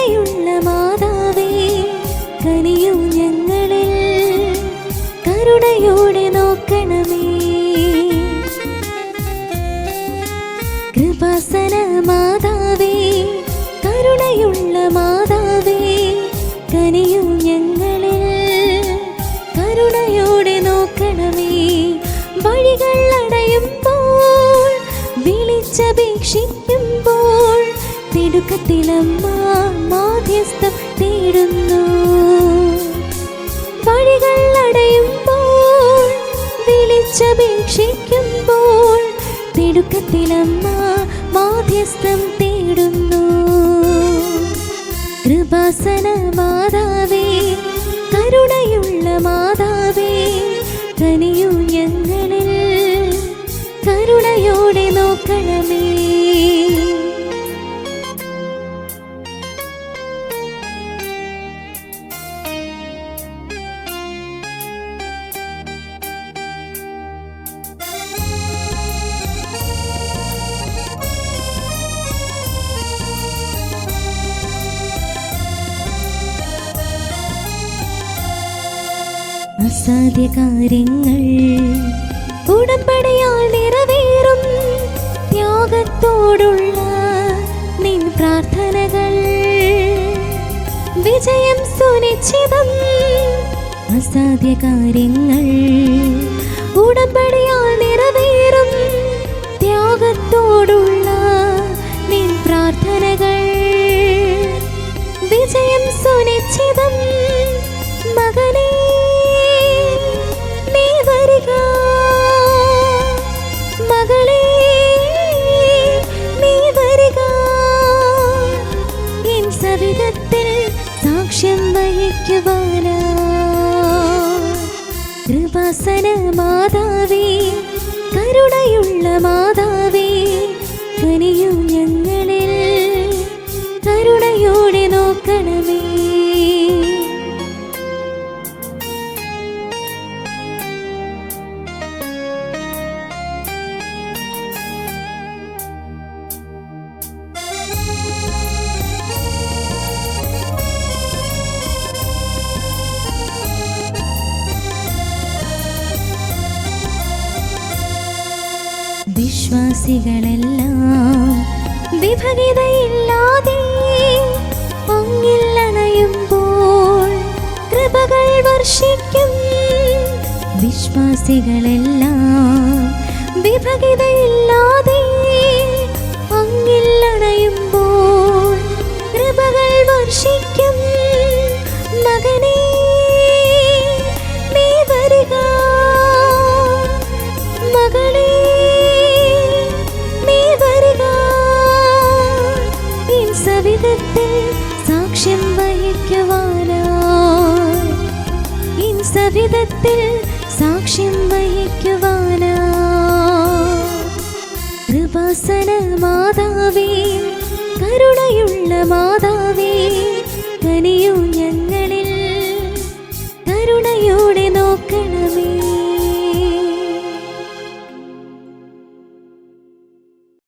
കരുണയുള്ള മാതാവേ കനിയൂ ഞങ്ങളിൽ കരുണയോടെ നോക്കണമേ. കൃപാസന മാതാവേ കരുണയുള്ള മാതാവേ കനിയൂ ഞങ്ങളിൽ കരുണയോടെ നോക്കണമേ. വഴികൾ അടയുമ്പോൾ വിളിച്ചപേക്ഷിക്കുമ്പോൾ തിടുക്കത്തിലമ്മ മാധ്യസ്ഥം തേടുന്നു. വഴികൾ അടയുമ്പോൾ വിളിച്ചപേക്ഷിക്കുമ്പോൾ തിടുക്കത്തിലമ്മ മാധ്യസ്ഥം തേടുന്നു. കൃപാസന മാതാവേ കരുണയുള്ള മാതാവേ കനിയൂ ഞങ്ങളിൽ കരുണയോടെ നോക്കണമേ. അസാധ്യ കാര്യങ്ങൾ ഉടമ്പടിയാൽ നിറവേറും ത്യാഗത്തോടുള്ള നിൻ പ്രാർത്ഥനകൾ വിജയം സുനിശ്ചിതം. അസാധ്യ കാര്യങ്ങൾ ഉടമ്പടിയാൽ നിറവേറും ത്യാഗത്തോടുള്ള നിൻ പ്രാർത്ഥനകൾ വിജയം സുനിശ്ചിതം. മകനേ മകളേ നീ വരിക, എൻ സവിധത്തിൽ സാക്ഷ്യം വഹിക്കുവാനാ. കൃപാസന മാതാവേ കരുണയുള്ള മാതാവേ കനിയൂ ഞങ്ങളിൽ കരുണയോടെ നോക്കണമേ. വിശ്വാസികളെല്ലാം വിഭജിതയില്ലാതെ അങ്ങിൽ അണയുമ്പോൾ കൃപകൾ വർഷിക്കും. വിശ്വാസികളെല്ലാം വിഭജിതയില്ലാതെ അങ്ങിൽ അണയുമ്പോൾ കൃപകൾ വർഷിക്കും. മകനേ നീ വരിക, മകളേ സവിധത്തിൽ സാക്ഷ്യം വഹിക്കുവാനായി. ഇൻ സവിധത്തിൽ സാക്ഷ്യം വഹിക്കുവാനായി. കൃപാസന മാതാവേ കരുണയുള്ള മാതാവേ കനിയൂ ഞങ്ങളിൽ കരുണയോടെ നോക്കണമേ.